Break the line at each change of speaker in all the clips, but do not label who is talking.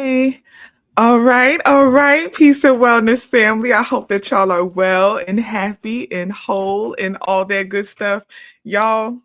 Hey. All right. Peace and wellness, family. I hope that y'all are well and happy and whole and all that good stuff. Y'all,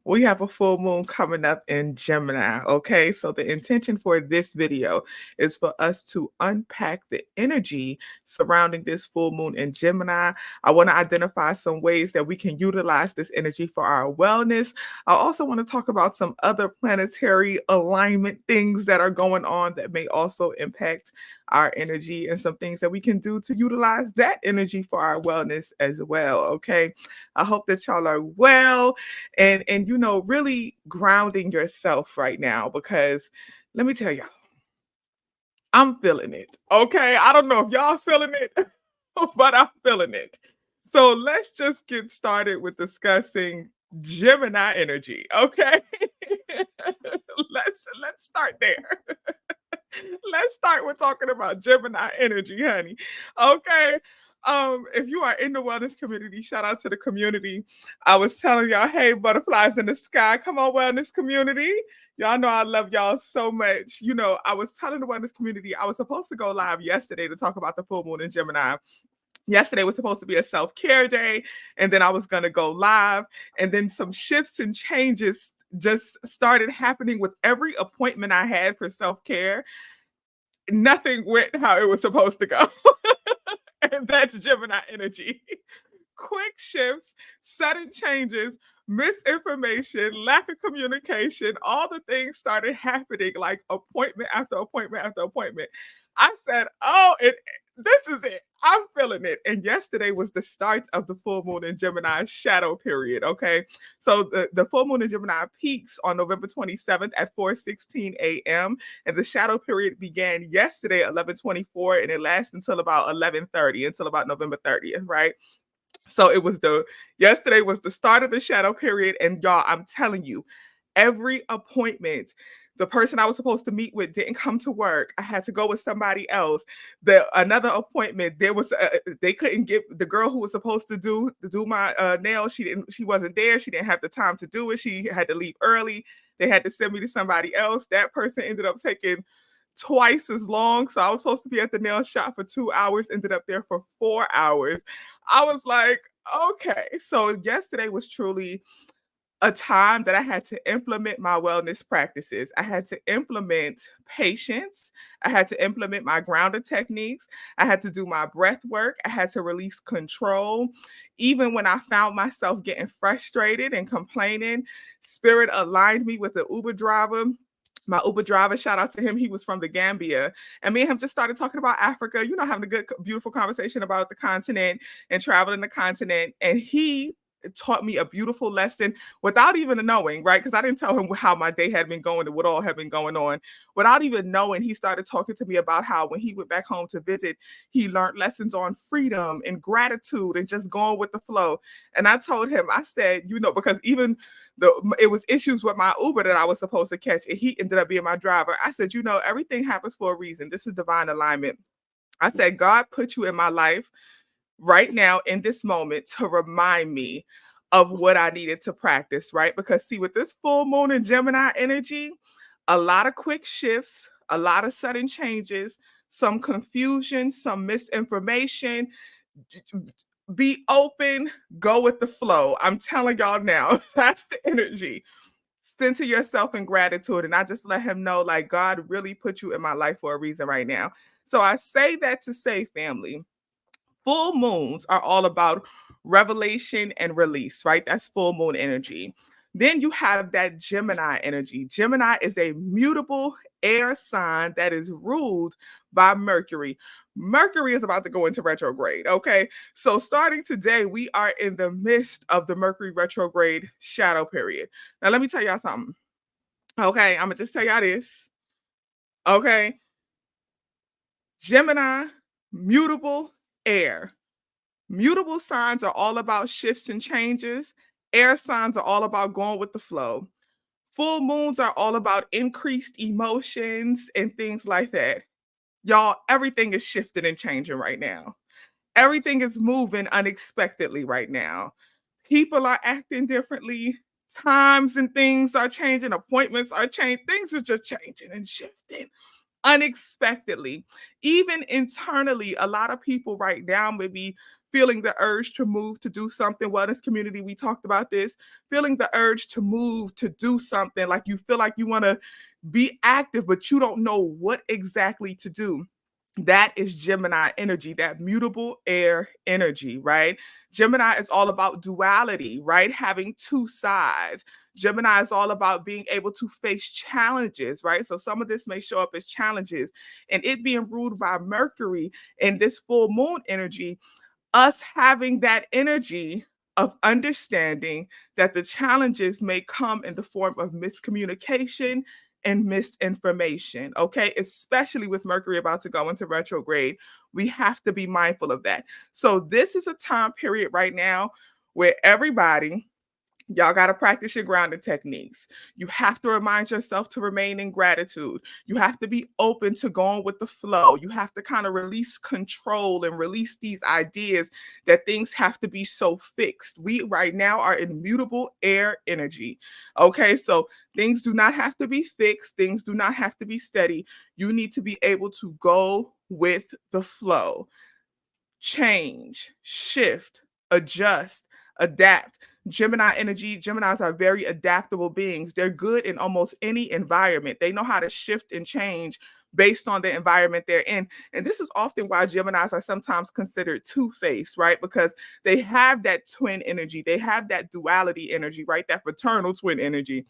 we have a full moon coming up in Gemini. Okay. So, the intention for this video is for us to unpack the energy surrounding this full moon in Gemini. I want to identify some ways that we can utilize this energy for our wellness. I also want to talk about some other planetary alignment things that are going on that may also impact our energy and some things that we can do to utilize that energy for our wellness as well. Okay. I hope that y'all are well and really grounding yourself right now because let me tell y'all, I'm feeling it. Okay, I don't know if y'all feeling it, but I'm feeling it. So let's just get started with discussing Gemini energy. Okay. let's start there. Let's start with talking about Gemini energy, honey. Okay. If you are in the wellness community, shout out to the community. I was telling y'all, hey, butterflies in the sky, come on, wellness community. Y'all know I love y'all so much. I was telling the wellness community I was supposed to go live yesterday to talk about the full moon in Gemini. Yesterday was supposed to be a self-care day, and then I was going to go live, and then some shifts and changes just started happening with every appointment I had for self-care. Nothing went how it was supposed to go. And that's Gemini energy. Quick shifts, sudden changes, misinformation, lack of communication, all the things started happening like appointment after appointment after appointment. I said, "Oh, this is it. I'm feeling it." And yesterday was the start of the full moon in Gemini's shadow period. Okay. So the full moon in Gemini peaks on November 27th at 4:16 a.m. And the shadow period began yesterday at 11:24 and it lasts until about 11:30, until about November 30th, right? So yesterday was the start of the shadow period. And y'all, I'm telling you, every appointment, the person I was supposed to meet with didn't come to work. I had to go with somebody else. Another appointment, they couldn't get the girl who was supposed to do my nails. She wasn't there. She didn't have the time to do it. She had to leave early. They had to send me to somebody else. That person ended up taking twice as long. So I was supposed to be at the nail shop for 2 hours, ended up there for 4 hours. I was like, okay. So yesterday was truly a time that I had to implement my wellness practices. I had to implement patience. I had to implement my grounded techniques. I had to do my breath work. I had to release control. Even when I found myself getting frustrated and complaining, spirit aligned me with the Uber driver. My Uber driver, shout out to him. He was from the Gambia. And me and him just started talking about Africa, having a good, beautiful conversation about the continent and traveling the continent. And he taught me a beautiful lesson without even knowing, right? Because I didn't tell him how my day had been going and what all had been going on. Without even knowing, he started talking to me about how when he went back home to visit, he learned lessons on freedom and gratitude and just going with the flow. And I told him, I said, because even it was issues with my Uber that I was supposed to catch, and he ended up being my driver. I said, everything happens for a reason. This is divine alignment. I said, God put you in my life right now in this moment to remind me of what I needed to practice, right? Because see, with this full moon in Gemini energy, a lot of quick shifts, a lot of sudden changes, some confusion, some misinformation. Be open, go with the flow. I'm telling y'all now, that's the energy. Center yourself in gratitude. And I just let him know, like, God really put you in my life for a reason right now. So I say that to say, family, full moons are all about revelation and release, right? That's full moon energy. Then you have that Gemini energy. Gemini is a mutable air sign that is ruled by Mercury. Mercury is about to go into retrograde, okay? So starting today, we are in the midst of the Mercury retrograde shadow period. Now, let me tell y'all something, okay? I'm gonna just tell y'all this, okay? Gemini, mutable air. Mutable signs are all about shifts and changes. Air signs are all about going with the flow. Full moons are all about increased emotions and things like that. Y'all, everything is shifting and changing right now. Everything is moving unexpectedly right now. People are acting differently. Times and things are changing. Appointments are changing. Things are just changing and shifting. unexpectedly. Even internally, a lot of people right now may be feeling the urge to move to do something. Wellness community, we talked about this, feeling the urge to move to do something. Like you feel like you want to be active, but you don't know what exactly to do. That is Gemini energy, that mutable air energy, right? Gemini is all about duality, right? Having two sides. Gemini is all about being able to face challenges, right? So some of this may show up as challenges, and it being ruled by Mercury in this full moon energy, us having that energy of understanding that the challenges may come in the form of miscommunication and misinformation, okay? Especially with Mercury about to go into retrograde, we have to be mindful of that. So, this is a time period right now where everybody, y'all got to practice your grounding techniques. You have to remind yourself to remain in gratitude. You have to be open to going with the flow. You have to kind of release control and release these ideas that things have to be so fixed. We right now are in mutable air energy. Okay, so things do not have to be fixed, things do not have to be steady. You need to be able to go with the flow, change, shift, adjust, adapt. Gemini energy, Geminis are very adaptable beings. They're good in almost any environment. They know how to shift and change based on the environment they're in. And this is often why Geminis are sometimes considered two-faced, right? Because they have that twin energy, they have that duality energy, right? That fraternal twin energy,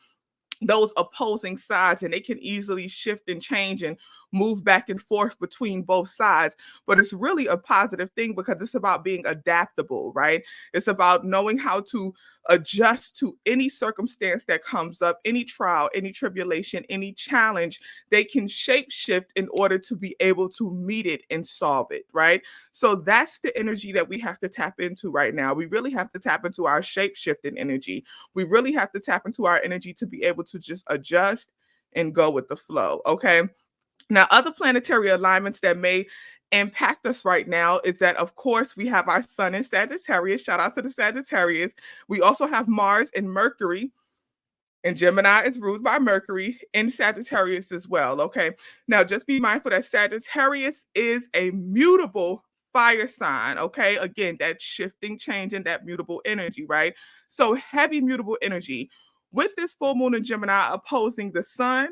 those opposing sides, and they can easily shift and change and move back and forth between both sides. But it's really a positive thing because it's about being adaptable, right? It's about knowing how to adjust to any circumstance that comes up, any trial, any tribulation, any challenge. They can shape shift in order to be able to meet it and solve it, right? So that's the energy that we have to tap into right now. We really have to tap into our shape shifting energy. We really have to tap into our energy to be able to just adjust and go with the flow. Okay. Now, other planetary alignments that may impact us right now is that, of course, we have our sun in Sagittarius. Shout out to the Sagittarius. We also have Mars and Mercury, and Gemini is ruled by Mercury in Sagittarius as well. Okay. Now, just be mindful that Sagittarius is a mutable fire sign. Okay. Again, that shifting, changing, that mutable energy, right? So, heavy mutable energy. With this full moon in Gemini opposing the sun,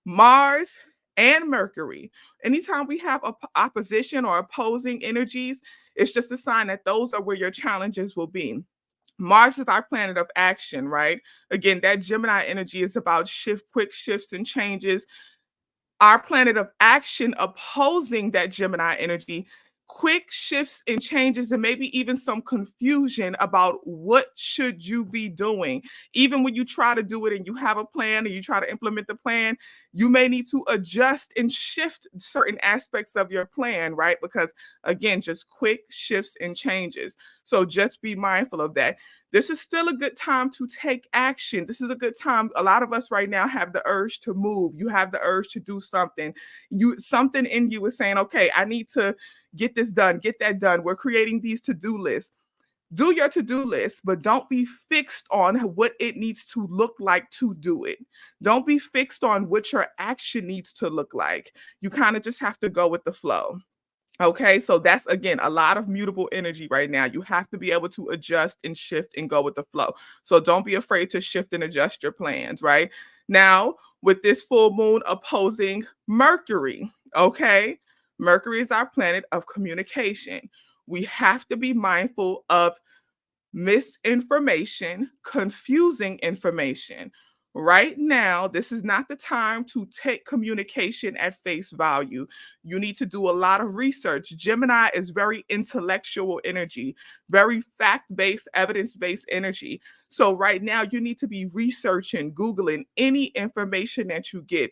Mars, and Mercury, anytime we have opposition or opposing energies, it's just a sign that those are where your challenges will be. Mars is our planet of action, right? Again, that Gemini energy is about quick shifts and changes. Our planet of action opposing that Gemini energy, quick shifts and changes, and maybe even some confusion about what should you be doing. Even when you try to do it and you have a plan and you try to implement the plan, you may need to adjust and shift certain aspects of your plan, right? Because again, just quick shifts and changes. So just be mindful of that. This is still a good time to take action. This is a good time. A lot of us right now have the urge to move. You have the urge to do something. Something in you is saying, okay, I need to get this done, get that done. We're creating these to-do lists. Do your to-do list, but don't be fixed on what it needs to look like to do it. Don't be fixed on what your action needs to look like. You kind of just have to go with the flow. Okay, so that's again a lot of mutable energy right now. You have to be able to adjust and shift and go with the flow. So don't be afraid to shift and adjust your plans, right? Now, with this full moon opposing Mercury, okay? Mercury is our planet of communication. We have to be mindful of misinformation, confusing information. Right now, this is not the time to take communication at face value. You need to do a lot of research. Gemini is very intellectual energy, very fact based, evidence based energy. So, right now, you need to be researching, Googling any information that you get.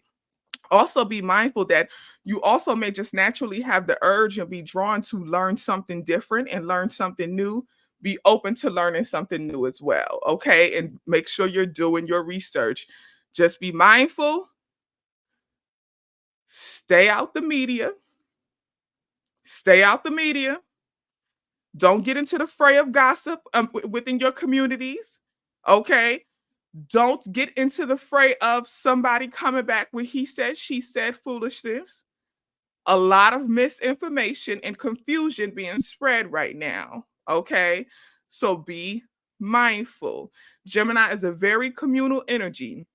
Also, be mindful that you also may just naturally have the urge and be drawn to learn something different and learn something new. Be open to learning something new as well. Okay. And make sure you're doing your research. Just be mindful, stay out the media, stay out the media. Don't get into the fray of gossip within your communities. Okay. Don't get into the fray of somebody coming back with he said, she said foolishness. A lot of misinformation and confusion being spread right now. Okay. So be mindful. Gemini is a very communal energy.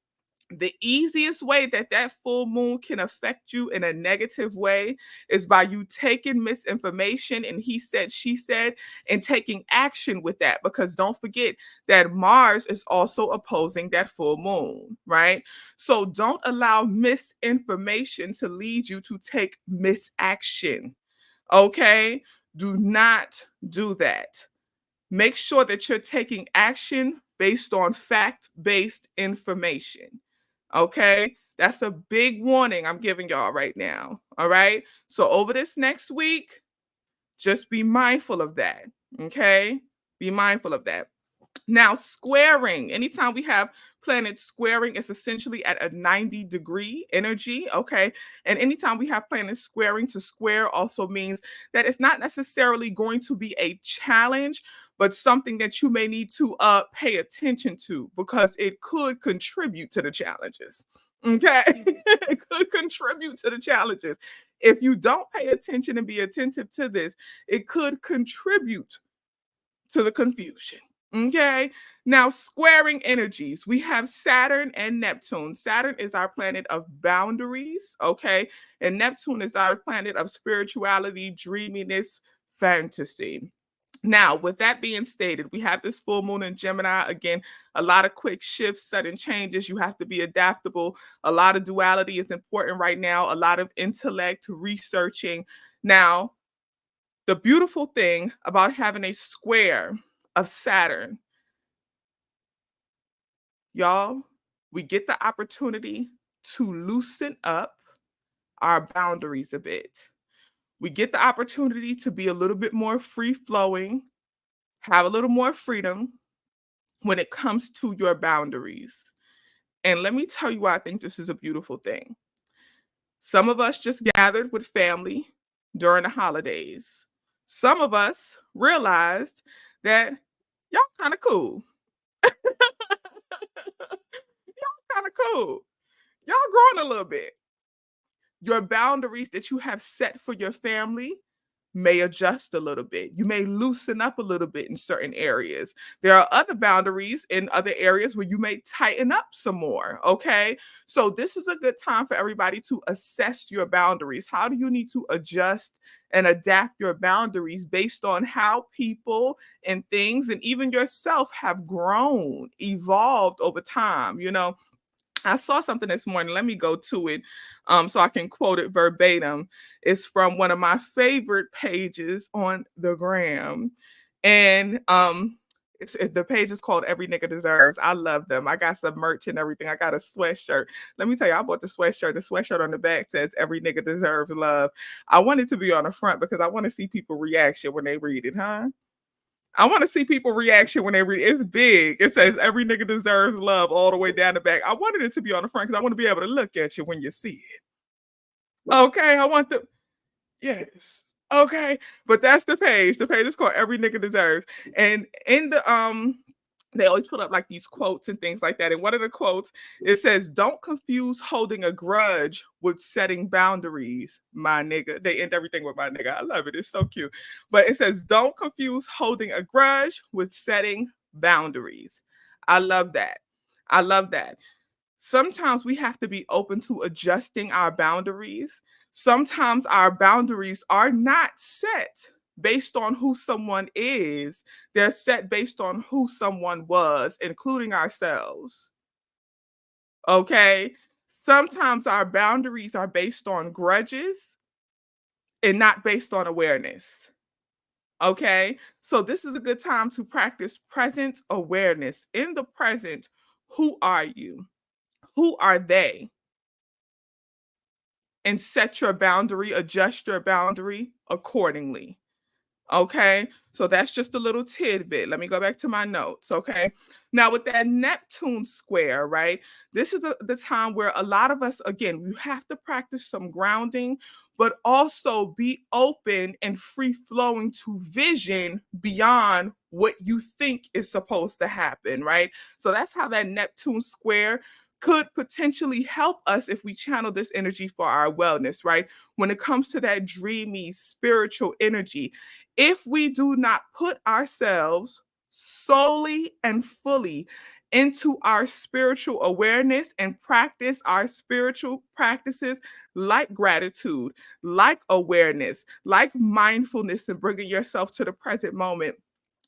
The easiest way that that full moon can affect you in a negative way is by you taking misinformation and he said, she said, and taking action with that. Because don't forget that Mars is also opposing that full moon, right? So don't allow misinformation to lead you to take misaction. Okay? Do not do that. Make sure that you're taking action based on fact based information. Okay. That's a big warning I'm giving y'all right now. All right. So, over this next week, just be mindful of that. Okay. Be mindful of that. Now, squaring, anytime we have planets squaring, it's essentially at a 90-degree energy. Okay. And anytime we have planets squaring, to square also means that it's not necessarily going to be a challenge, but something that you may need to pay attention to because it could contribute to the challenges. Okay. It could contribute to the challenges. If you don't pay attention and be attentive to this, it could contribute to the confusion. Okay. Now, squaring energies, we have Saturn and Neptune. Saturn is our planet of boundaries. Okay. And Neptune is our planet of spirituality, dreaminess, fantasy. Now, with that being stated, we have this full moon in Gemini. Again, a lot of quick shifts, sudden changes. You have to be adaptable. A lot of duality is important right now, a lot of intellect, researching. Now, the beautiful thing about having a square of Saturn, y'all, we get the opportunity to loosen up our boundaries a bit. We get the opportunity to be a little bit more free flowing, have a little more freedom when it comes to your boundaries. And let me tell you why I think this is a beautiful thing. Some of us just gathered with family during the holidays. Some of us realized that y'all kind of cool. Y'all kind of cool. Y'all growing a little bit. Your boundaries that you have set for your family may adjust a little bit. You may loosen up a little bit in certain areas. There are other boundaries in other areas where you may tighten up some more. Okay. So, this is a good time for everybody to assess your boundaries. How do you need to adjust and adapt your boundaries based on how people and things and even yourself have grown, evolved over time? I saw something this morning. Let me go to it so I can quote it verbatim. It's from one of my favorite pages on the gram. And the page is called Every Nigga Deserves. I love them. I got some merch and everything. I got a sweatshirt. Let me tell you, I bought the sweatshirt. The sweatshirt on the back says Every Nigga Deserves Love. I want it to be on the front because I want to see people reaction when they read it, huh? I want to see people reaction when they read it. It's big. It says every nigga deserves love all the way down the back. I wanted it to be on the front because I want to be able to look at you when you see it. Okay. I want the yes. Okay. But that's the page. The page is called Every Nigga Deserves. And in the they always put up like these quotes and things like that. And one of the quotes, it says, "Don't confuse holding a grudge with setting boundaries, my nigga." They end everything with my nigga. I love it. It's so cute. But it says, "Don't confuse holding a grudge with setting boundaries." I love that. I love that. Sometimes we have to be open to adjusting our boundaries. Sometimes our boundaries are not set based on who someone is, they're set based on who someone was, including ourselves. Okay. Sometimes our boundaries are based on grudges and not based on awareness. Okay. So, this is a good time to practice present awareness. In the present, who are you? Who are they? And set your boundary, adjust your boundary accordingly. Okay. So that's just a little tidbit. Let me go back to my notes. Okay. Now, with that Neptune square, right? This is the time where a lot of us, again, you have to practice some grounding, but also be open and free flowing to vision beyond what you think is supposed to happen, right? So that's how that Neptune square could potentially help us if we channel this energy for our wellness, right? When it comes to that dreamy spiritual energy, if we do not put ourselves solely and fully into our spiritual awareness and practice our spiritual practices like gratitude, like awareness, like mindfulness, and bringing yourself to the present moment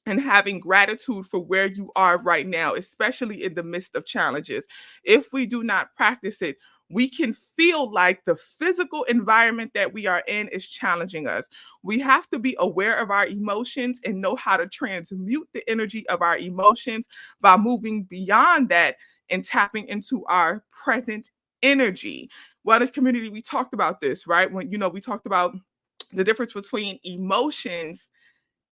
and having gratitude for where you are right now, especially in the midst of challenges. If we do not practice it, we can feel like the physical environment that we are in is challenging us. We have to be aware of our emotions and know how to transmute the energy of our emotions by moving beyond that and tapping into our present energy. Wellness community, we talked about this, right? When, we talked about the difference between emotions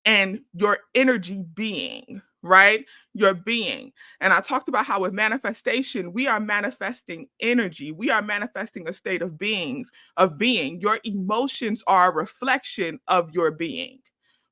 and your energy being, right? Your being. And I talked about how with manifestation, we are manifesting energy. We are manifesting a state of being. Your emotions are a reflection of your being.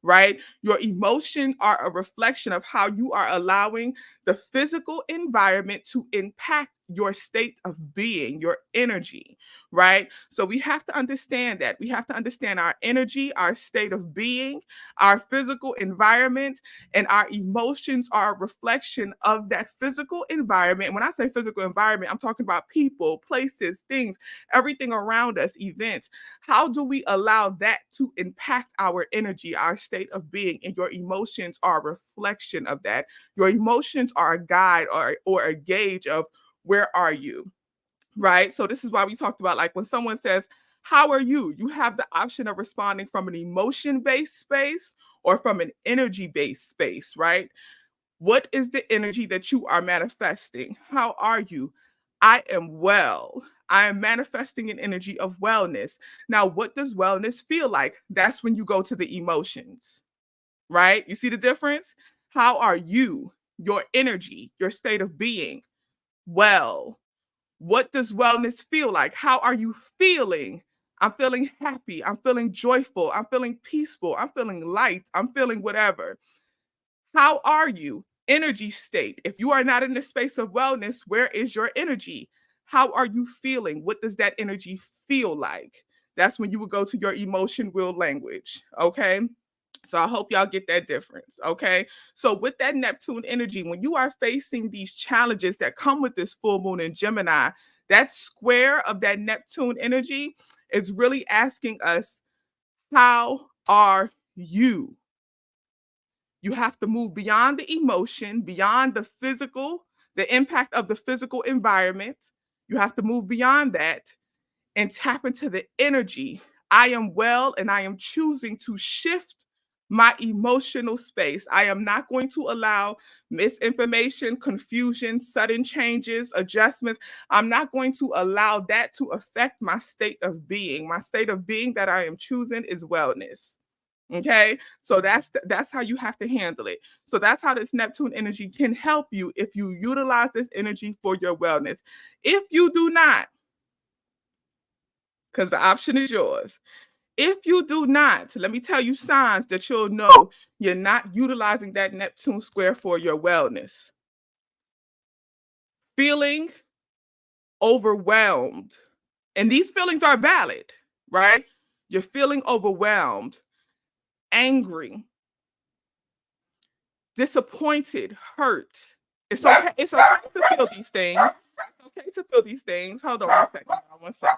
Right? Your emotions are a reflection of how you are allowing the physical environment to impact your state of being, your energy, right? So we have to understand that. We have to understand our energy, our state of being, our physical environment, and our emotions are a reflection of that physical environment. When I say physical environment, I'm talking about people, places, things, everything around us, events. How do we allow that to impact our energy, our state of being? And your emotions are a reflection of that. Your emotions are a guide or a gauge of where are you, right? So this is why we talked about, like, when someone says, how are you? You have the option of responding from an emotion-based space or from an energy-based space, right? What is the energy that you are manifesting? How are you? I am well. I am manifesting an energy of wellness. Now, what does wellness feel like? That's when you go to the emotions, right? You see the difference? How are you? Your energy, your state of being? Well, what does wellness feel like? How are you feeling? I'm feeling happy. I'm feeling joyful. I'm feeling peaceful. I'm feeling light. I'm feeling whatever. How are you? Energy state. If you are not in the space of wellness, where is your energy? How are you feeling? What does that energy feel like? That's when you would go to your emotion will language. Okay. So I hope y'all get that difference. Okay. So with that Neptune energy, when you are facing these challenges that come with this full moon in Gemini, that square of that Neptune energy is really asking us, how are you? You have to move beyond the emotion, beyond the physical, the impact of the physical environment. You have to move beyond that and tap into the energy. I am well and I am choosing to shift my emotional space. I am not going to allow misinformation, confusion, sudden changes, adjustments. I'm not going to allow that to affect my state of being. My state of being that I am choosing is wellness. Okay, so that's how you have to handle it. So that's how this Neptune energy can help you if you utilize this energy for your wellness. If you do not, because the option is yours. If you do not, let me tell you signs that you'll know you're not utilizing that Neptune square for your wellness. Feeling overwhelmed. And these feelings are valid, right? You're feeling overwhelmed, angry, disappointed, hurt. It's okay. It's okay to feel these things. It's okay to feel these things. Hold on one second. One second.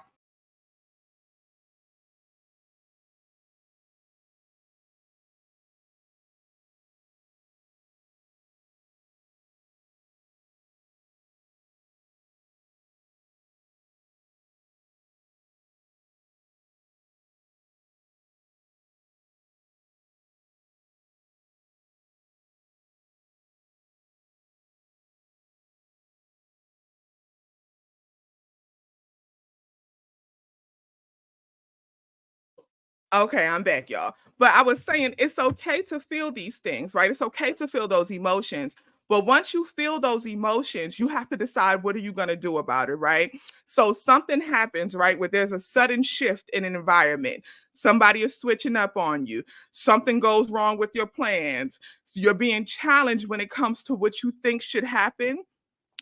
Okay, I'm back, y'all. But I was saying it's okay to feel these things, right? It's okay to feel those emotions. But once you feel those emotions, you have to decide what are you going to do about it, right? So something happens, right, where there's a sudden shift in an environment. Somebody is switching up on you. Something goes wrong with your plans. So you're being challenged when it comes to what you think should happen.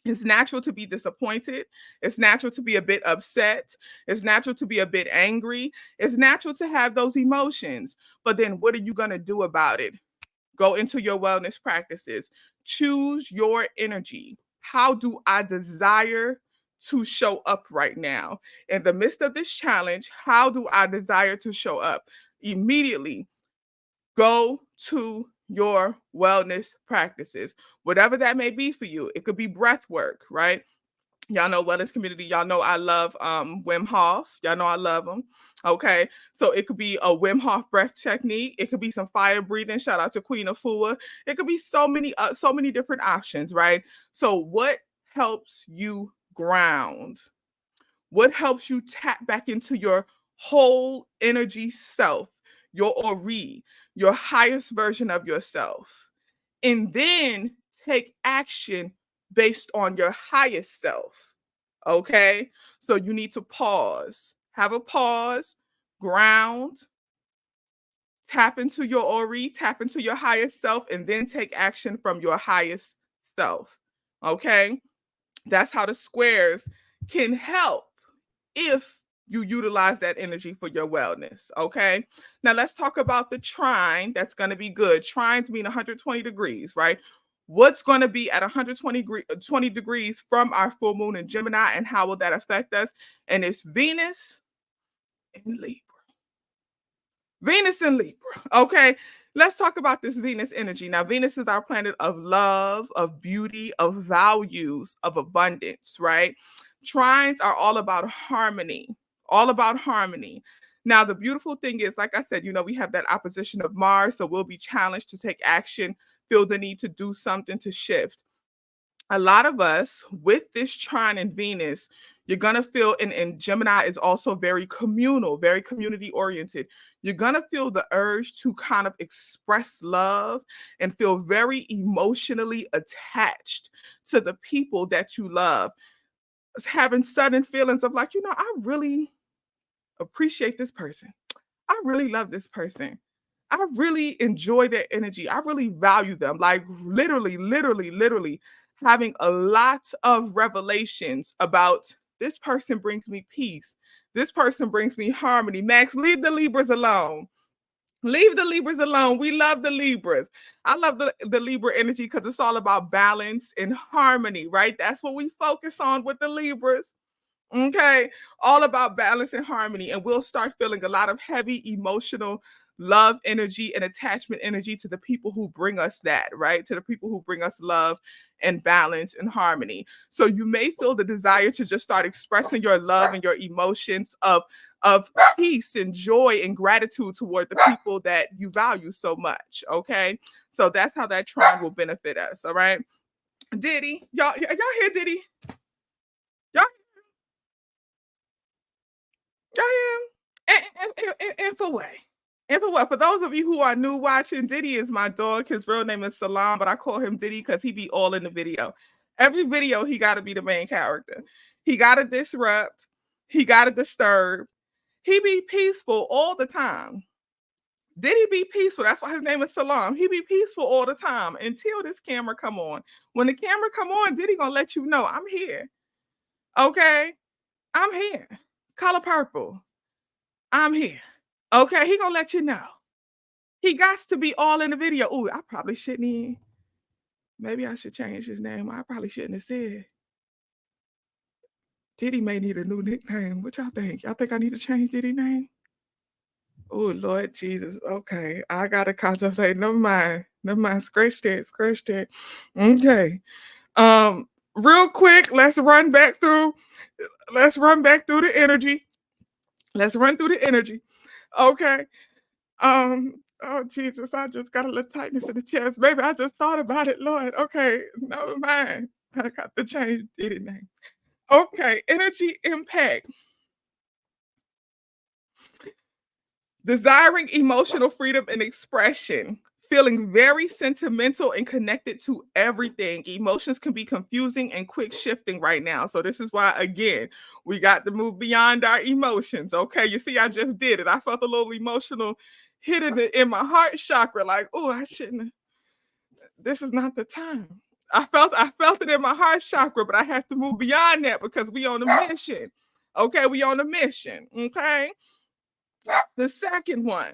It's natural to be disappointed. It's natural to be a bit upset. It's natural to be a bit angry. It's natural to have those emotions. But then what are you going to do about it? Go into your wellness practices. Choose your energy. How do I desire to show up right now? In the midst of this challenge, how do I desire to show up? Immediately go to your wellness practices, whatever that may be for you. It could be breath work, right? Y'all know wellness community. Y'all know I love Wim Hof. Y'all know I love him. Okay, so it could be a Wim Hof breath technique. It could be some fire breathing. Shout out to Queen Afua. It could be so many different options, right? So what helps you ground? What helps you tap back into your whole energy self, your ori, your highest version of yourself? And then take action based on your highest self. Okay. So you need to pause, have a pause, ground, tap into your ori, tap into your highest self, and then take action from your highest self. Okay. That's how the squares can help if you utilize that energy for your wellness. Okay. Now let's talk about the trine. That's going to be good. Trines mean 120 degrees, right? What's going to be at 120 20 degrees from our full moon in Gemini, and how will that affect us? And it's Venus in Libra. Venus in Libra. Okay. Let's talk about this Venus energy. Now, Venus is our planet of love, of beauty, of values, of abundance, right? Trines are all about harmony, all about harmony. Now, the beautiful thing is, like I said, we have that opposition of Mars, so we'll be challenged to take action, feel the need to do something to shift. A lot of us with this trine in Venus, you're gonna feel, and Gemini is also very communal, very community oriented. You're gonna feel the urge to kind of express love and feel very emotionally attached to the people that you love. Having sudden feelings of like, I really appreciate this person. I really love this person. I really enjoy their energy. I really value them. Like literally, literally, literally having a lot of revelations about this person brings me peace. This person brings me harmony. Max, leave the Libras alone. Leave the Libras alone. We love the Libras. I love the Libra energy because it's all about balance and harmony, right? That's what we focus on with the Libras. Okay, all about balance and harmony. And we'll start feeling a lot of heavy emotional love energy and attachment energy to the people who bring us that, right? To the people who bring us love and balance and harmony. So you may feel the desire to just start expressing your love and your emotions of peace and joy and gratitude toward the people that you value so much. Okay. So that's how that trine will benefit us. All right. Diddy, y'all hear Diddy? Y'all I am. And for what? And for what? For those of you who are new watching, Diddy is my dog. His real name is Salam, but I call him Diddy because he be all in the video. Every video, he got to be the main character. He got to disrupt. He got to disturb. He be peaceful all the time. Diddy be peaceful. That's why his name is Salam. He be peaceful all the time until this camera come on. When the camera come on, Diddy gonna let you know I'm here. Okay, I'm here. Color purple. I'm here. Okay, he gonna let you know. He got to be all in the video. Oh, I probably shouldn't even. Maybe I should change his name. I probably shouldn't have said. Diddy may need a new nickname. What y'all think? Y'all think I need to change Diddy name? Oh, Lord Jesus. Okay, I gotta contemplate. Never mind. Never mind. Scratch that. Scratch that. Okay. Real quick, let's run back through. Let's run back through the energy. Let's run through the energy. Okay. Oh Jesus, I just got a little tightness in the chest. Baby, I just thought about it, Lord. Okay, never mind. I got to change Diddy name. Okay, energy impact. Desiring emotional freedom and expression. Feeling very sentimental and connected to everything. Emotions can be confusing and quick shifting right now. So this is why, again, we got to move beyond our emotions. Okay, you see, I just did it. I felt a little emotional hit in my heart chakra, like, oh, I shouldn't. This is not the time. I felt it in my heart chakra, but I have to move beyond that because we on a mission. Okay, we on a mission. Okay. The second one,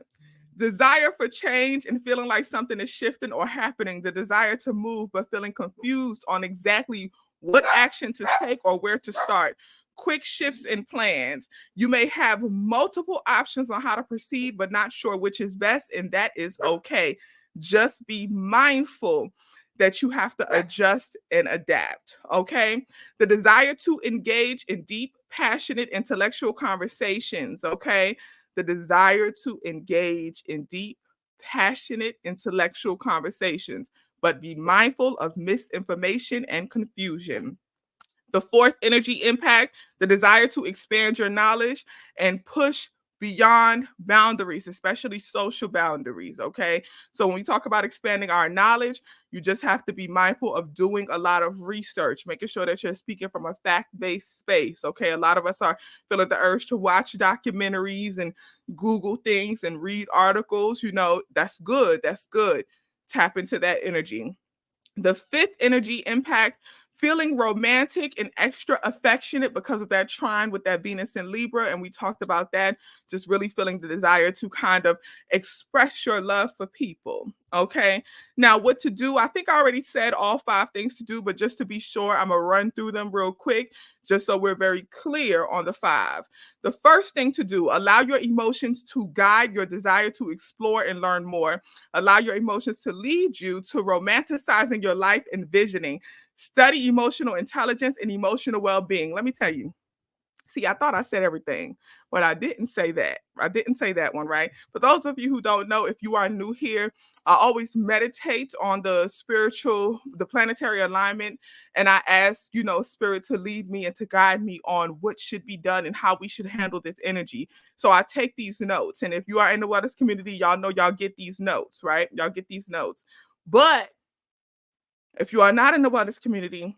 desire for change and feeling like something is shifting or happening, the desire to move, but feeling confused on exactly what action to take or where to start. Quick shifts in plans. You may have multiple options on how to proceed, but not sure which is best, and that is okay. Just be mindful that you have to adjust and adapt. Okay. The desire to engage in deep, passionate, intellectual conversations. Okay, the desire to engage in deep, passionate, intellectual conversations, but be mindful of misinformation and confusion. The fourth energy impact, the desire to expand your knowledge and push beyond boundaries, especially social boundaries. Okay. So when we talk about expanding our knowledge, you just have to be mindful of doing a lot of research, making sure that you're speaking from a fact based space. Okay. A lot of us are feeling the urge to watch documentaries and Google things and read articles. That's good. That's good. Tap into that energy. The fifth energy impact, feeling romantic and extra affectionate because of that trine with that Venus in Libra. And we talked about that, just really feeling the desire to kind of express your love for people. Okay. Now, what to do? I think I already said all five things to do, but just to be sure, I'm going to run through them real quick, just so we're very clear on the five. The first thing to do, allow your emotions to guide your desire to explore and learn more. Allow your emotions to lead you to romanticizing your life and visioning. Study emotional intelligence and emotional well being. Let me tell you. See, I thought I said everything, but I didn't say that. I didn't say that one, right? For those of you who don't know, if you are new here, I always meditate on the planetary alignment, and I ask, spirit to lead me and to guide me on what should be done and how we should handle this energy. So I take these notes. And if you are in the wellness community, y'all know y'all get these notes, right? Y'all get these notes. But if you are not in the wellness community,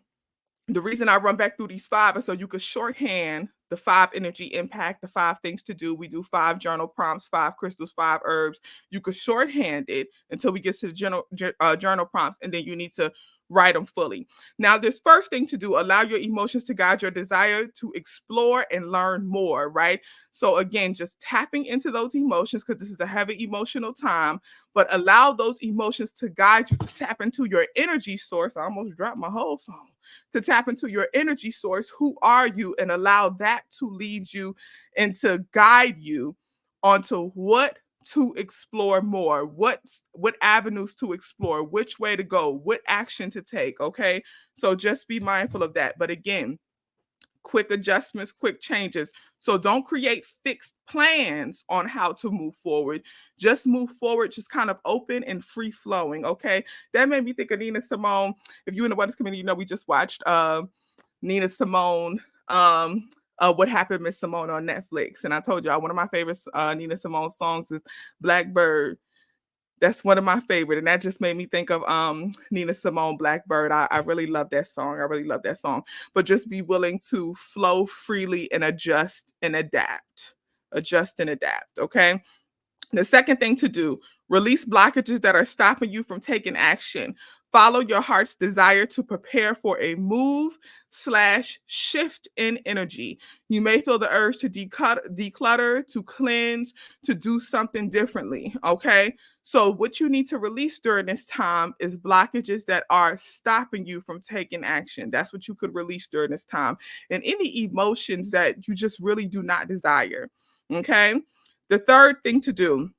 the reason I run back through these five is so you could shorthand the five energy impact, the five things to do. We do five journal prompts, five crystals, five herbs. You could shorthand it until we get to the journal prompts, and then you need to write them fully. Now, this first thing to do, allow your emotions to guide your desire to explore and learn more, right? So again, just tapping into those emotions, because this is a heavy emotional time, but allow those emotions to guide you to tap into your energy source. I almost dropped my whole phone. To tap into your energy source. Who are you? And allow that to lead you and to guide you onto what to explore more, what avenues to explore, which way to go, what action to take. Okay. So just be mindful of that. But again, quick adjustments, quick changes. So don't create fixed plans on how to move forward. Just move forward, just kind of open and free flowing. Okay. That made me think of Nina Simone. If you're in the wellness community, we just watched Nina Simone. What happened, Miss Simone on Netflix. And I told y'all one of my favorite Nina Simone songs is Blackbird. That's one of my favorite, and that just made me think of Nina Simone, Blackbird. I really love that song. I really love that song. But just be willing to flow freely and adjust and adapt. Adjust and adapt. Okay. The second thing to do, release blockages that are stopping you from taking action. Follow your heart's desire to prepare for a move slash shift in energy. You may feel the urge to declutter, to cleanse, to do something differently. Okay. So, what you need to release during this time is blockages that are stopping you from taking action. That's what you could release during this time. And any emotions that you just really do not desire. Okay. The third thing to do,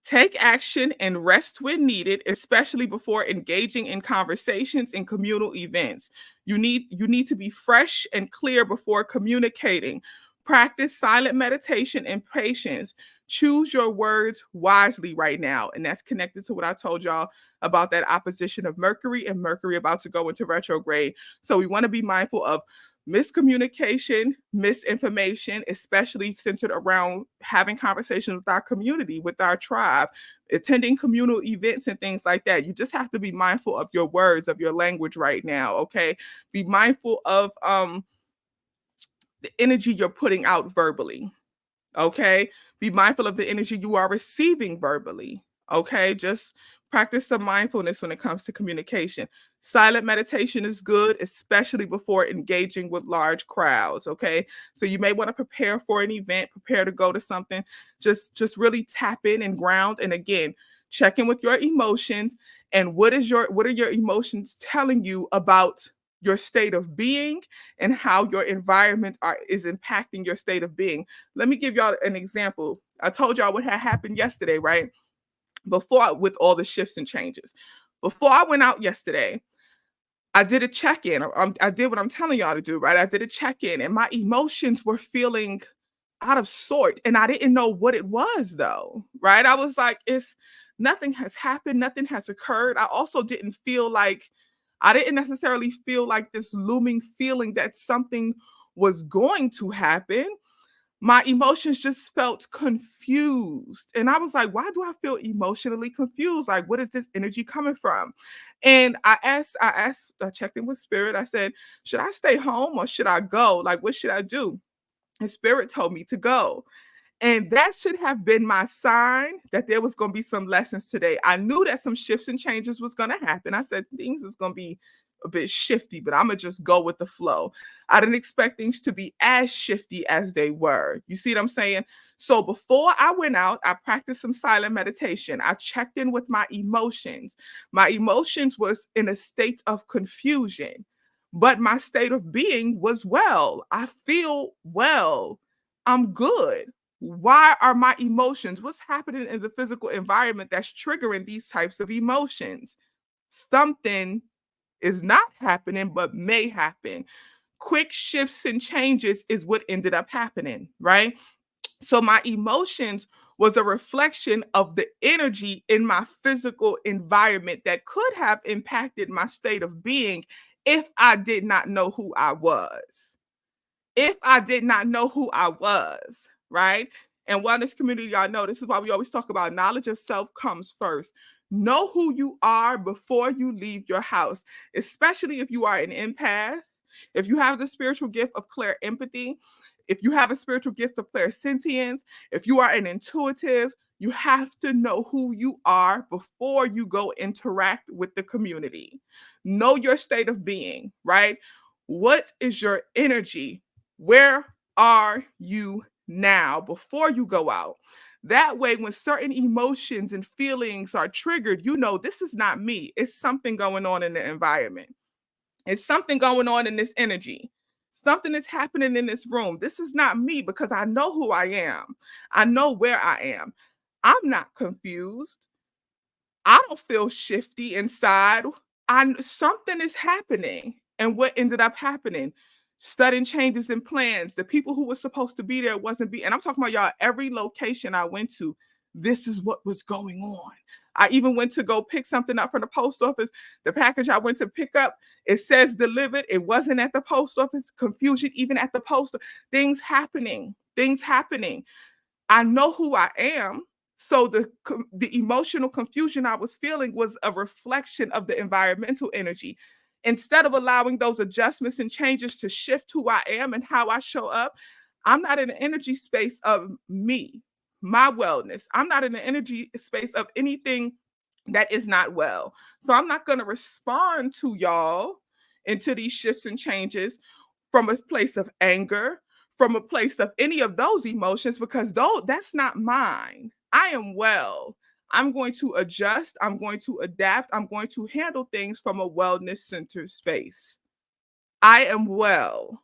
take action and rest when needed, especially before engaging in conversations and communal events. You need to be fresh and clear before communicating. Practice silent meditation and patience. Choose your words wisely right now. And that's connected to what I told y'all about that opposition of Mercury and Mercury about to go into retrograde. So we want to be mindful of miscommunication, misinformation, especially centered around having conversations with our community, with our tribe, attending communal events and things like that. You just have to be mindful of your words, of your language right now. Okay. Be mindful of the energy you're putting out verbally. Okay. Be mindful of the energy you are receiving verbally. Okay. Just Practice some mindfulness when it comes to communication. Silent meditation is good, especially before engaging with large crowds. Okay. So you may want to prepare for an event, prepare to go to something. Just really tap in and ground. And again, check in with your emotions and what are your emotions telling you about your state of being and how your environment is impacting your state of being. Let me give y'all an example. I told y'all what had happened yesterday, right? With all the shifts and changes. Before I went out yesterday, I did a check-in. I did what I'm telling y'all to do, right? I did a check-in and my emotions were feeling out of sort and I didn't know what it was though, right? I was like, it's nothing has happened, nothing has occurred. I didn't necessarily feel like this looming feeling that something was going to happen. My emotions just felt confused. And I was like, why do I feel emotionally confused? Like, what is this energy coming from? And I checked in with spirit. I said, should I stay home or should I go? Like, what should I do? And spirit told me to go. And that should have been my sign that there was going to be some lessons today. I knew that some shifts and changes was going to happen. I said things is going to be a bit shifty, but I'm going to just go with the flow. I didn't expect things to be as shifty as they were. You see what I'm saying? So before I went out, I practiced some silent meditation. I checked in with my emotions. My emotions was in a state of confusion, but my state of being was well. I feel well. I'm good. Why are my emotions? What's happening in the physical environment that's triggering these types of emotions? Something is not happening, but may happen. Quick shifts and changes is what ended up happening, right? So my emotions was a reflection of the energy in my physical environment that could have impacted my state of being if I did not know who I was. If I did not know who I was, right? And wellness community, y'all know this is why we always talk about knowledge of self comes first. Know who you are before you leave your house, especially if you are an empath, if you have the spiritual gift of clear empathy, if you have a spiritual gift of clairsentience, if you are an intuitive, you have to know who you are before you go interact with the community. Know your state of being, right? What is your energy? Where are you now before you go out? That way, when certain emotions and feelings are triggered, you know this is not me. It's something going on in the environment. It's something going on in this energy. Something is happening in this room. This is not me because I know who I am. I know where I am. I'm not confused. I don't feel shifty inside. Something is happening. And what ended up happening? Sudden changes in plans. The people who were supposed to be there wasn't and I'm talking about y'all, every location I went to, this is what was going on. I even went to go pick something up from the post office. The package I went to pick up, it says delivered. It wasn't at the post office. Confusion even at the post. Things happening. Things happening. I know who I am. So the emotional confusion I was feeling was a reflection of the environmental energy. Instead of allowing those adjustments and changes to shift who I am and how I show up, I'm not in an energy space of me, my wellness. I'm not in an energy space of anything that is not well. So I'm not going to respond to y'all into these shifts and changes from a place of anger, from a place of any of those emotions, because though that's not mine. I am well. I'm going to adjust, I'm going to adapt, I'm going to handle things from a wellness centered space. I am well.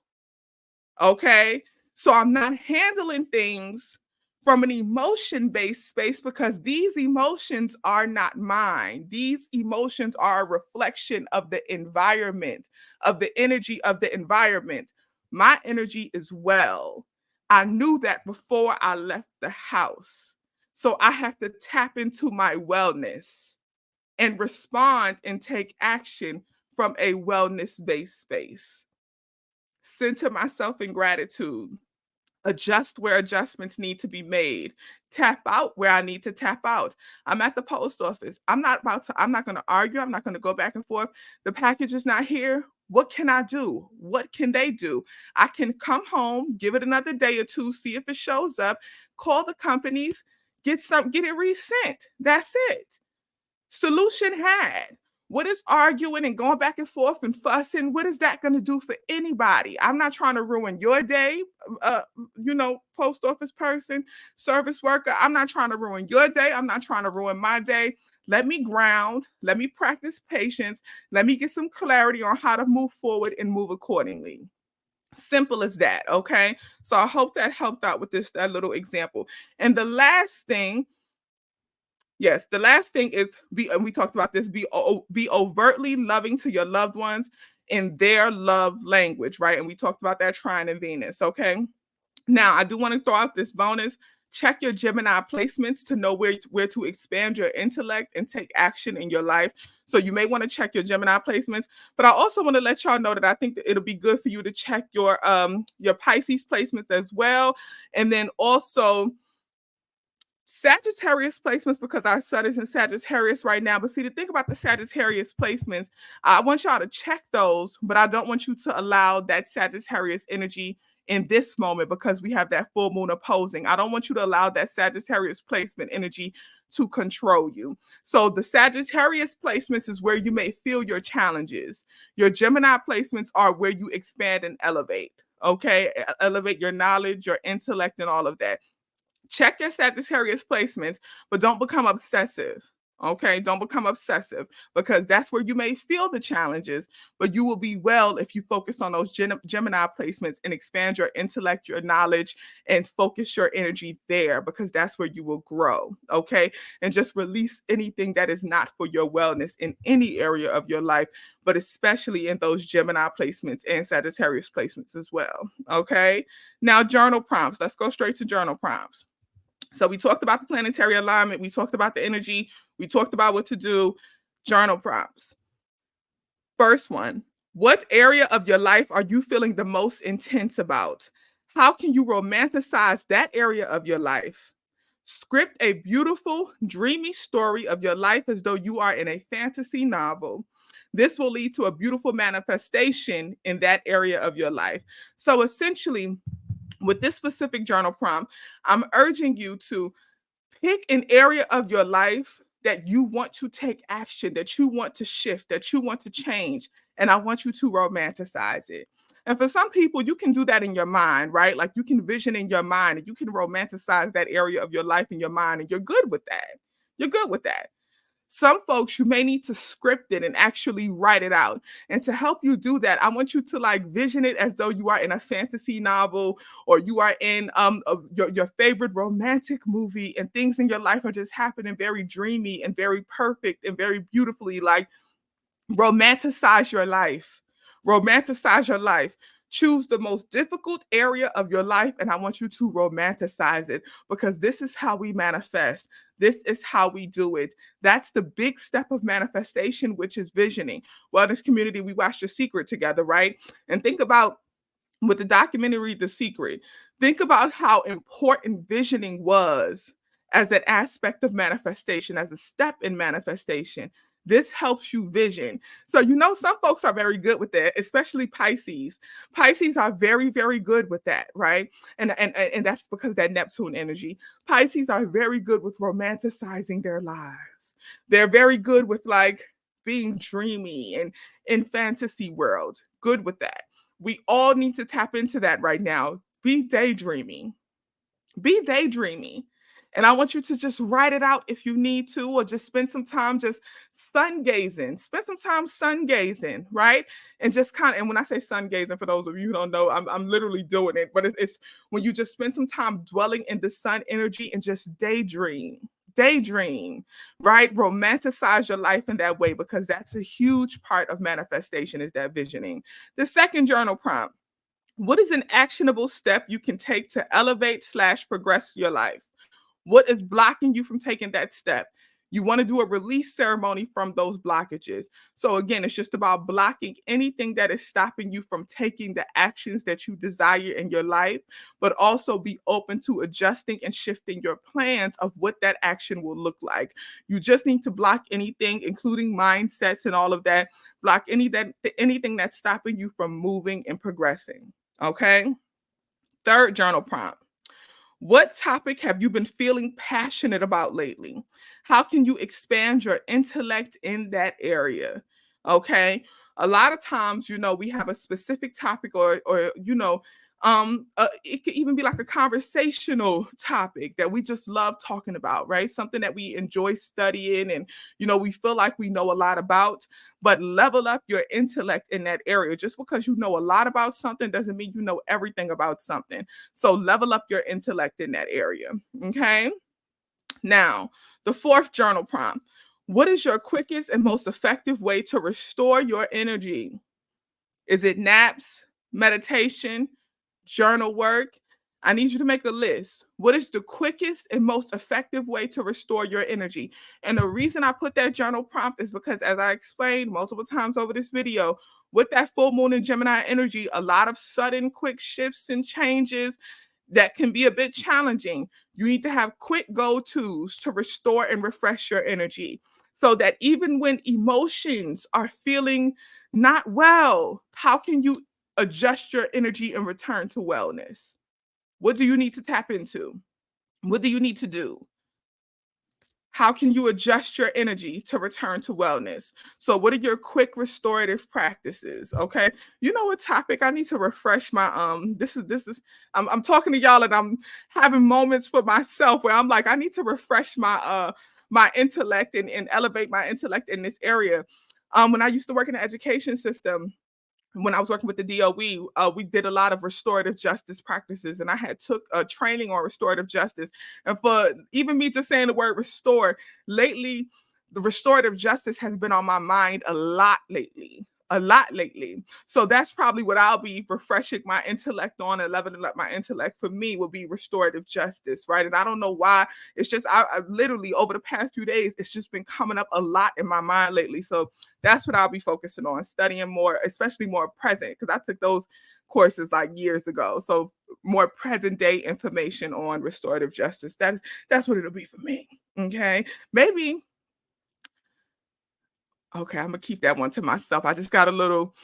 Okay. So I'm not handling things from an emotion based space because these emotions are not mine. These emotions are a reflection of the environment, of the energy of the environment. My energy is well. I knew that before I left the house. So I have to tap into my wellness and respond and take action from a wellness based space. Center myself in gratitude, adjust where adjustments need to be made, tap out where I need to tap out. I'm at the post office. I'm not going to argue. I'm not going to go back and forth. The package is not here. What can I do? What can they do? I can come home, give it another day or two, see if it shows up, call the companies, get it resent. That's it. Solution had. What is arguing and going back and forth and fussing? What is that going to do for anybody? I'm not trying to ruin your day, uh, post office person, service worker. I'm not trying to ruin your day. I'm not trying to ruin my day. Let me ground. Let me practice patience. Let me get some clarity on how to move forward and move accordingly. Simple as that. Okay. So I hope that helped out with that little example. And the last thing, yes, the last thing is and we talked about this, be overtly loving to your loved ones in their love language, right? And we talked about that trine in Venus, okay? Now, I do want to throw out this bonus. Check your Gemini placements to know where to expand your intellect and take action in your life. So you may want to check your Gemini placements, but I also want to let y'all know that I think that it'll be good for you to check your Pisces placements as well, and then also Sagittarius placements, because our sun is in Sagittarius right now. But see, the thing about the Sagittarius placements, I want y'all to check those, but I don't want you to allow that Sagittarius energy in this moment because we have that full moon opposing. I don't want you to allow that Sagittarius placement energy to control you. So the Sagittarius placements is where you may feel your challenges. Your Gemini placements are where you expand and elevate. Okay, elevate your knowledge, your intellect, and all of that. Check your Sagittarius placements, but don't become obsessive. Okay, don't become obsessive because that's where you may feel the challenges, but you will be well if you focus on those Gemini placements and expand your intellect, your knowledge, and focus your energy there because that's where you will grow. Okay, and just release anything that is not for your wellness in any area of your life, but especially in those Gemini placements and Sagittarius placements as well. Okay, now journal prompts. Let's go straight to journal prompts. So we talked about the planetary alignment, we talked about the energy, we talked about what to do. Journal prompts. First one, what area of your life are you feeling the most intense about? How can you romanticize that area of your life? Script a beautiful, dreamy story of your life as though you are in a fantasy novel. This will lead to a beautiful manifestation in that area of your life. So essentially, with this specific journal prompt, I'm urging you to pick an area of your life that you want to take action, that you want to shift, that you want to change. And I want you to romanticize it. And for some people, you can do that in your mind, right? Like you can vision in your mind and you can romanticize that area of your life in your mind, and you're good with that. You're good with that. Some folks, you may need to script it and actually write it out. And to help you do that, I want you to like vision it as though you are in a fantasy novel or you are in your favorite romantic movie, and things in your life are just happening very dreamy and very perfect and very beautifully. Like romanticize your life. Romanticize your life. Choose the most difficult area of your life, and I want you to romanticize it because this is how we manifest. This is how we do it. That's the big step of manifestation, which is visioning. Well, in this community, we watched The Secret together, right? And think about with the documentary The Secret, think about how important visioning was as an aspect of manifestation, as a step in manifestation. This helps you vision. So, some folks are very good with that, especially Pisces. Pisces are very, very good with that, right? And that's because that Neptune energy. Pisces are very good with romanticizing their lives. They're very good with like being dreamy and in fantasy world. Good with that. We all need to tap into that right now. Be daydreaming. Be daydreaming. And I want you to just write it out if you need to, or just spend some time just sun gazing. Spend some time sun gazing, right? And just and when I say sun gazing, for those of you who don't know, I'm literally doing it. But it's when you just spend some time dwelling in the sun energy and just daydream, right? Romanticize your life in that way because that's a huge part of manifestation, is that visioning. The second journal prompt: what is an actionable step you can take to elevate/progress your life? What is blocking you from taking that step? You want to do a release ceremony from those blockages. So again, it's just about blocking anything that is stopping you from taking the actions that you desire in your life, but also be open to adjusting and shifting your plans of what that action will look like. You just need to block anything, including mindsets and all of that. Block anything that's stopping you from moving and progressing. Okay. Third journal prompt: What topic have you been feeling passionate about lately? How can you expand your intellect in that area? Okay. A lot of times, we have a specific topic or it could even be like a conversational topic that we just love talking about, right? Something that we enjoy studying and, we feel like we know a lot about, but level up your intellect in that area. Just because you know a lot about something doesn't mean you know everything about something. So level up your intellect in that area. Okay. Now, the fourth journal prompt. What is your quickest and most effective way to restore your energy? Is it naps, meditation, journal work? I need you to make a list. What is the quickest and most effective way to restore your energy? And the reason I put that journal prompt is because, as I explained multiple times over this video, with that full moon and Gemini energy, a lot of sudden quick shifts and changes that can be a bit challenging. You need to have quick go tos to restore and refresh your energy so that even when emotions are feeling not well, how can you adjust your energy and return to wellness? What do you need to tap into? What do you need to do? How can you adjust your energy to return to wellness? So, what are your quick restorative practices? Okay. You know what topic I need to refresh my this is I'm talking to y'all and I'm having moments for myself where I'm like, I need to refresh my intellect and elevate my intellect in this area. When I used to work in the education system, when I was working with the DOE, we did a lot of restorative justice practices, and I had took a training on restorative justice. And for even me just saying the word restore lately, the restorative justice has been on my mind a lot lately. So that's probably what I'll be refreshing my intellect on and leveling up my intellect for me will be restorative justice, right? And I don't know why. It's just I literally over the past few days, it's just been coming up a lot in my mind lately. So that's what I'll be focusing on, studying more, especially more present, because I took those courses like years ago. So more present day information on restorative justice. That's what it'll be for me. Okay. Maybe okay, I'm gonna keep that one to myself. I just got a little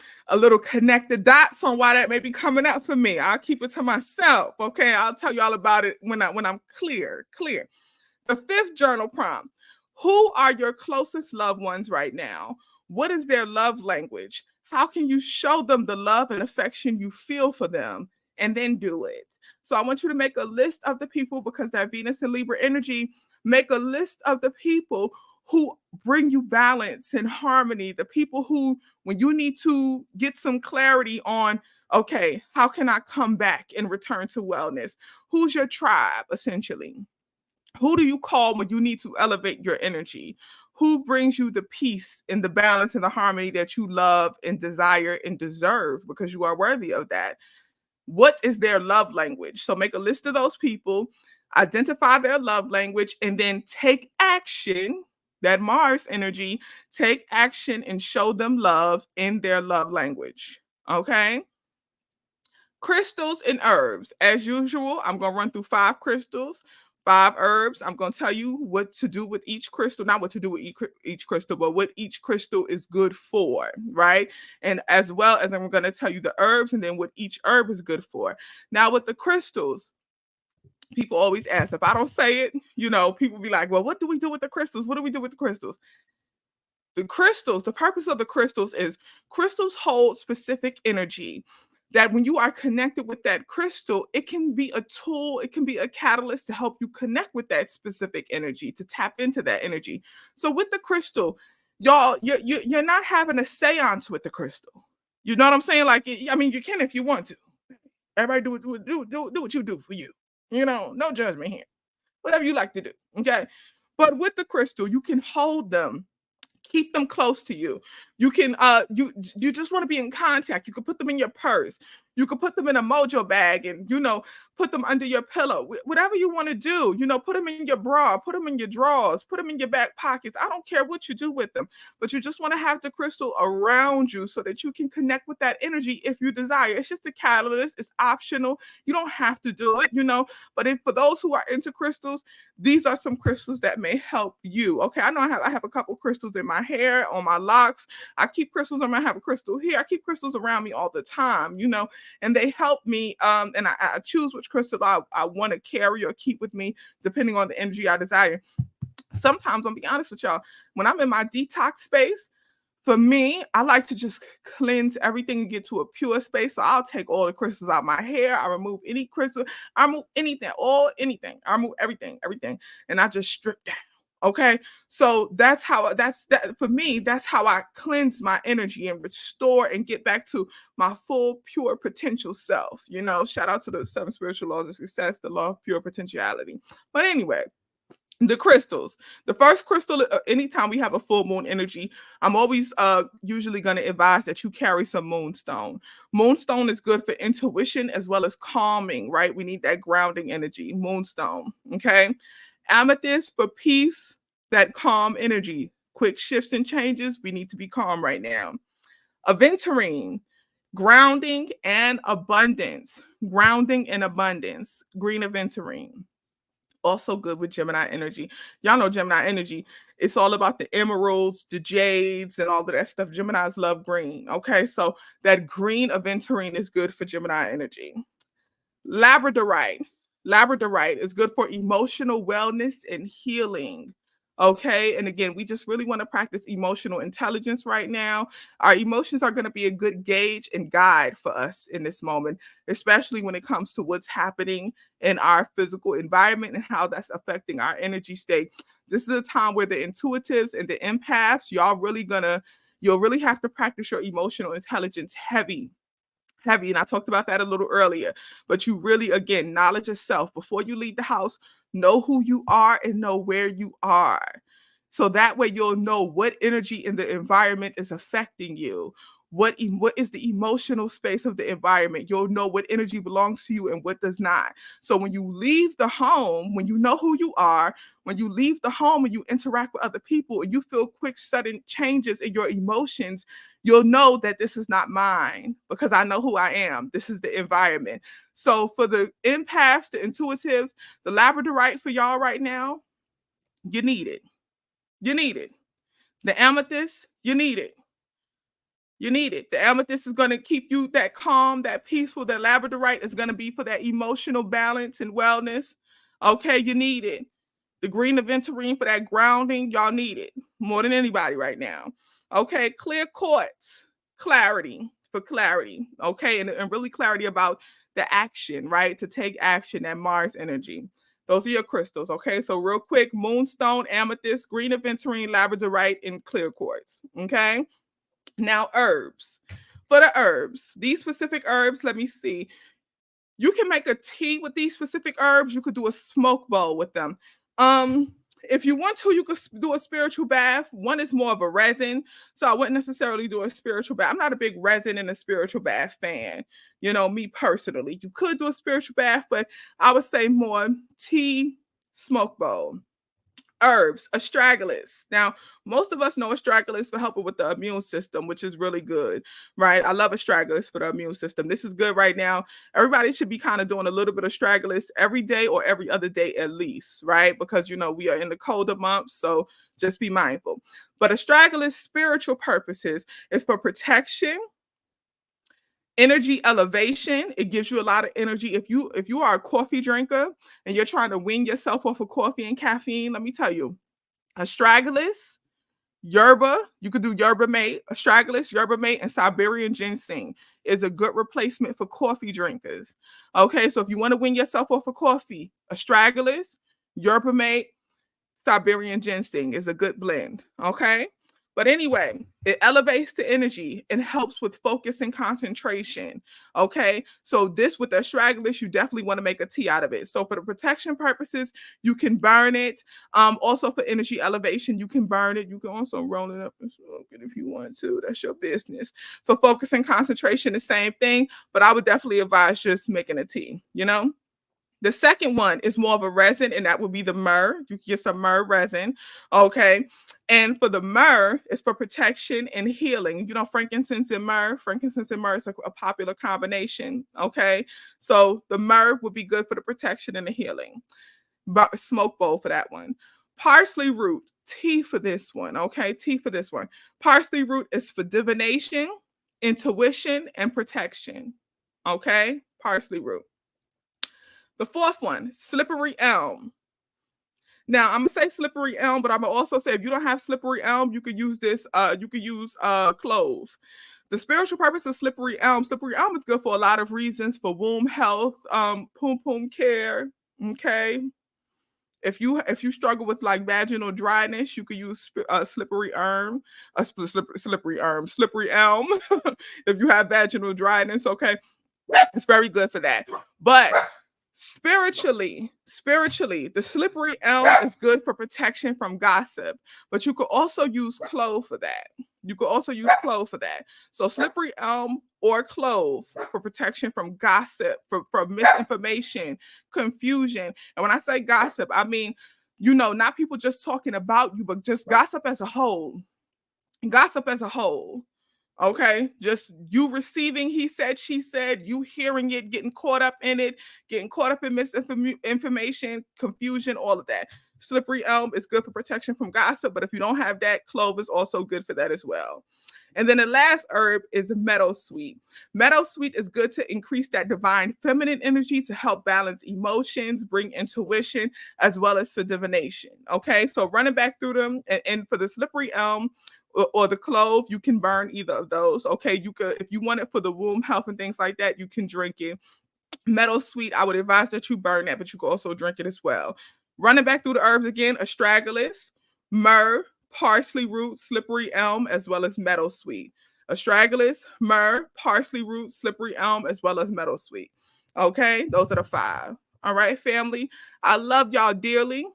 connect the dots on why that may be coming up for me. I'll keep it to myself. Okay. I'll tell you all about it when I'm clear. The fifth journal prompt. Who are your closest loved ones right now? What is their love language? How can you show them the love and affection you feel for them? And then do it. So I want you to make a list of the people because that Venus and Libra energy, make a list of the people who bring you balance and harmony, the people who, when you need to get some clarity on, okay, how can I come back and return to wellness? Who's your tribe, essentially? Who do you call when you need to elevate your energy? Who brings you the peace and the balance and the harmony that you love and desire and deserve because you are worthy of that? What is their love language? So make a list of those people, identify their love language, and then take action. That Mars energy, take action and show them love in their love language. Okay. Crystals and herbs. As usual, I'm going to run through 5 crystals, 5 herbs. I'm going to tell you what to do with each crystal, not what to do with each crystal, but what each crystal is good for, right? And as well as I'm going to tell you the herbs and then what each herb is good for. Now, with the crystals, people always ask if I don't say it, people be like, well, what do we do with the crystals? What do we do with the crystals? The crystals, the purpose of the crystals is crystals hold specific energy that when you are connected with that crystal, it can be a tool, it can be a catalyst to help you connect with that specific energy, to tap into that energy. So with the crystal, y'all, you're not having a seance with the crystal. You know what I'm saying? Like, I mean, you can if you want to. Everybody do what you do for you. No judgment here. Whatever you like to do. Okay. But with the crystal, you can hold them, keep them close to you. You can you just want to be in contact. You can put them in your purse. You can put them in a mojo bag and put them under your pillow. Whatever you want to do, put them in your bra, put them in your drawers, put them in your back pockets. I don't care what you do with them, but you just want to have the crystal around you so that you can connect with that energy if you desire. It's just a catalyst. It's optional. You don't have to do it. But if for those who are into crystals, these are some crystals that may help you. Okay, I know I have a couple crystals in my hair, on my locks. I keep crystals on my, I have a crystal here. I keep crystals around me all the time. and they help me. And I choose which crystal I want to carry or keep with me, depending on the energy I desire. Sometimes, I'll be honest with y'all, when I'm in my detox space, for me, I like to just cleanse everything and get to a pure space. So I'll take all the crystals out my hair. I remove any crystal. I remove anything, all anything. I remove everything, everything, and I just strip down. Okay, so that's that for me. That's how I cleanse my energy and restore and get back to my full, pure potential self. Shout out to the seven spiritual laws of success, the law of pure potentiality. But anyway, the crystals. The first crystal, anytime we have a full moon energy, I'm always usually going to advise that you carry some moonstone. Moonstone is good for intuition as well as calming, right? We need that grounding energy. Moonstone. Okay. Amethyst for peace, that calm energy. Quick shifts and changes. We need to be calm right now. Aventurine, grounding and abundance. Grounding and abundance. Green aventurine, also good with Gemini energy. Y'all know Gemini energy. It's all about the emeralds, the jades, and all of that stuff. Geminis love green. Okay, so that green aventurine is good for Gemini energy. Labradorite. Labradorite is good for emotional wellness and healing. Okay. And again, we just really want to practice emotional intelligence right now. Our emotions are going to be a good gauge and guide for us in this moment, especially when it comes to what's happening in our physical environment and how that's affecting our energy state. This is a time where the intuitives and the empaths, you'll really have to practice your emotional intelligence heavy. And I talked about that a little earlier. But you really, again, knowledge yourself before you leave the house. Know who you are and know where you are. So that way you'll know what energy in the environment is affecting you. What is the emotional space of the environment? You'll know what energy belongs to you and what does not. So when you leave the home, when you know who you are, when you leave the home and you interact with other people and you feel quick, sudden changes in your emotions, you'll know that this is not mine because I know who I am. This is the environment. So for the empaths, the intuitives, the labradorite for y'all right now, you need it. You need it. The amethyst, you need it. You need it. The amethyst is going to keep you that calm, that peaceful. The labradorite is going to be for that emotional balance and wellness. Okay, you need it. The green aventurine for that grounding, y'all need it more than anybody right now. Okay, clear quartz, clarity for clarity. Okay, and really clarity about the action, right? To take action, that Mars energy. Those are your crystals. Okay, so real quick, moonstone, amethyst, green aventurine, labradorite, and clear quartz. Okay. Now, herbs. For the herbs, these specific herbs, let me see. You can make a tea with these specific herbs. You could do a smoke bowl with them. If you want to, you could do a spiritual bath. One is more of a resin, so I wouldn't necessarily do a spiritual bath. I'm not a big resin and a spiritual bath fan, me personally. You could do a spiritual bath, but I would say more tea, smoke bowl. Herbs, astragalus. Now, most of us know astragalus for helping with the immune system, which is really good, right? I love astragalus for the immune system. This is good right now. Everybody should be kind of doing a little bit of astragalus every day or every other day at least, right? Because, we are in the colder months, so just be mindful. But astragalus, spiritual purposes, is for protection, energy elevation. It gives you a lot of energy. If you are a coffee drinker and you're trying to wean yourself off of coffee and caffeine, let me tell you, astragalus, yerba, you could do yerba mate, astragalus, yerba mate, and Siberian ginseng is a good replacement for coffee drinkers. Okay, so if you want to wean yourself off of coffee, astragalus, yerba mate, Siberian ginseng is a good blend. Okay. But anyway, it elevates the energy and helps with focus and concentration. Okay. So this with the astragalus, you definitely want to make a tea out of it. So for the protection purposes, you can burn it. Also for energy elevation, you can burn it. You can also roll it up and smoke it if you want to. That's your business. For focus and concentration, the same thing. But I would definitely advise just making a tea. The second one is more of a resin, and that would be the myrrh. You can get some myrrh resin, okay? And for the myrrh, it's for protection and healing. Frankincense and myrrh. Frankincense and myrrh is a popular combination, okay? So the myrrh would be good for the protection and the healing. But smoke bowl for that one. Parsley root, tea for this one, okay? Tea for this one. Parsley root is for divination, intuition, and protection. Okay, parsley root. The fourth one, slippery elm. Now I'm gonna say slippery elm, but I'm gonna also say if you don't have slippery elm, you could use this. You could use clove. The spiritual purpose of slippery elm. Slippery elm is good for a lot of reasons, for womb health, poom care. Okay, if you struggle with like vaginal dryness, you could use slippery elm, slippery elm. If you have vaginal dryness, okay, it's very good for that. But spiritually, the slippery elm is good for protection from gossip, but you could also use clove for that. You could also use clove for that. So slippery elm or clove for protection from gossip, from misinformation, confusion. And when I say gossip, I mean, not people just talking about you, but just gossip as a whole. Gossip as a whole. Okay, just you receiving he said, she said, you hearing it, getting caught up in it, getting caught up in misinformation, confusion, all of that. Slippery elm is good for protection from gossip, but if you don't have that, clove is also good for that as well. And then the last herb is meadowsweet. Meadowsweet is good to increase that divine feminine energy, to help balance emotions, bring intuition, as well as for divination. Okay, so running back through them, and for the slippery elm, or the clove, you can burn either of those. Okay, you could, if you want it for the womb health and things like that, you can drink it. Meadowsweet, I would advise that you burn that, but you can also drink it as well. Running back through the herbs again: astragalus, myrrh, parsley root, slippery elm, as well as meadowsweet. Astragalus, myrrh, parsley root, slippery elm, as well as meadowsweet. Okay, those are the 5. All right, family, I love y'all dearly.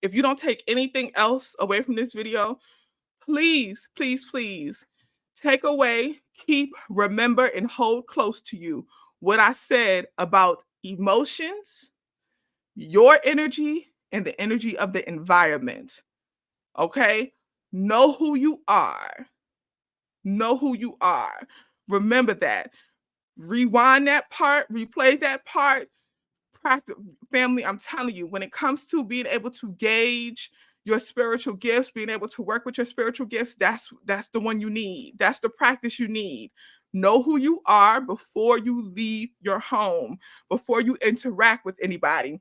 If you don't take anything else away from this video, please, please, please take away, keep, remember, and hold close to you what I said about emotions, your energy, and the energy of the environment. Okay? Know who you are. Know who you are. Remember that. Rewind that part, replay that part. Practice, family. I'm telling you, when it comes to being able to gauge your spiritual gifts, being able to work with your spiritual gifts, that's the one you need. That's the practice you need. Know who you are before you leave your home, before you interact with anybody.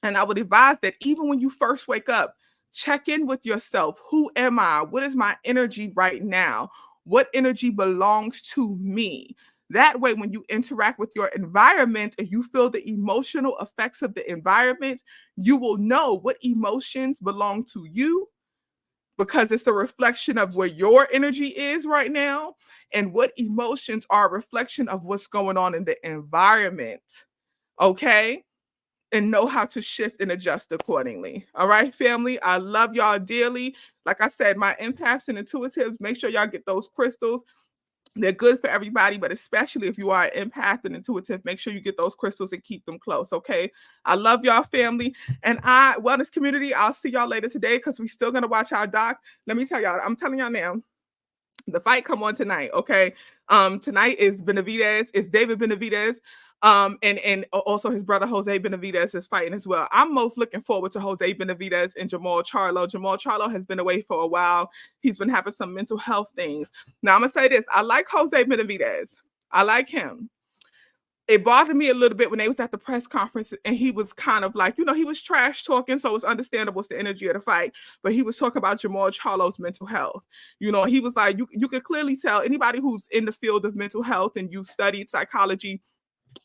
And I would advise that even when you first wake up, check in with yourself. Who am I? What is my energy right now? What energy belongs to me? That way, when you interact with your environment and you feel the emotional effects of the environment, you will know what emotions belong to you, because it's a reflection of where your energy is right now, and what emotions are a reflection of what's going on in the environment. Okay? And know how to shift and adjust accordingly. All right, family, I love y'all dearly. Like I said, my empaths and intuitives, make sure y'all get those crystals. They're good for everybody, but especially if you are an empath and intuitive, make sure you get those crystals and keep them close. Okay, I love y'all, family. And wellness community, I'll see y'all later today, because we're still gonna watch our doc. Let me tell y'all, I'm telling y'all now, the fight come on tonight. Okay, tonight is Benavidez, it's David Benavidez, and also his brother Jose Benavidez is fighting as well. I'm most looking forward to Jose Benavidez and Jamal Charlo. Jamal Charlo has been away for a while. He's been having some mental health things. Now I'm gonna say this: I like Jose Benavidez. I like him. It bothered me a little bit when they was at the press conference and he was kind of like, he was trash talking, so it's understandable, it's the energy of the fight, but he was talking about Jamal Charlo's mental health. He was like, you could clearly tell, anybody who's in the field of mental health and you studied psychology,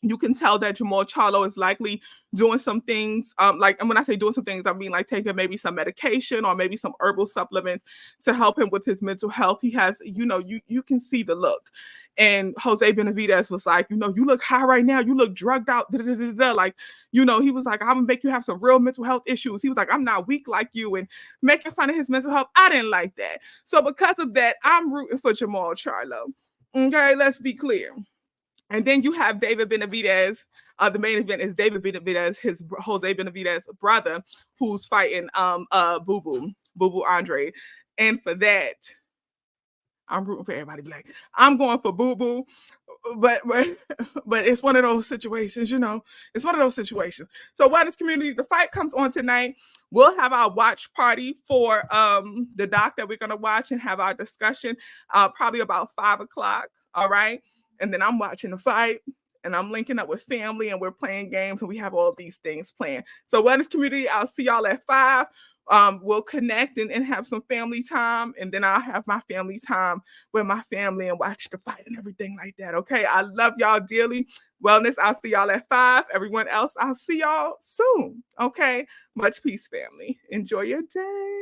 you can tell that Jamal Charlo is likely doing some things. Like, and when I say doing some things, I mean like taking maybe some medication or maybe some herbal supplements to help him with his mental health. He has, you can see the look. And Jose Benavidez was like, you look high right now. You look drugged out. Da, da, da, da. Like, he was like, I'm gonna make you have some real mental health issues. He was like, I'm not weak like you, and making fun of his mental health. I didn't like that. So because of that, I'm rooting for Jamal Charlo. Okay, let's be clear. And then you have David Benavidez. The main event is David Benavidez, his Jose Benavidez brother, who's fighting Boo Boo Andre. And for that, I'm rooting for everybody black. I'm going for Boo Boo, but it's one of those situations, It's one of those situations. So wellness community, the fight comes on tonight. We'll have our watch party for the doc that we're gonna watch and have our discussion probably about 5 o'clock. All right. and then I'm watching the fight. And I'm linking up with family and we're playing games and we have all these things planned. So, wellness community, I'll see y'all at 5. We'll connect and have some family time. And then I'll have my family time with my family and watch the fight and everything like that. Okay. I love y'all dearly. Wellness, I'll see y'all at 5. Everyone else, I'll see y'all soon. Okay. Much peace, family. Enjoy your day.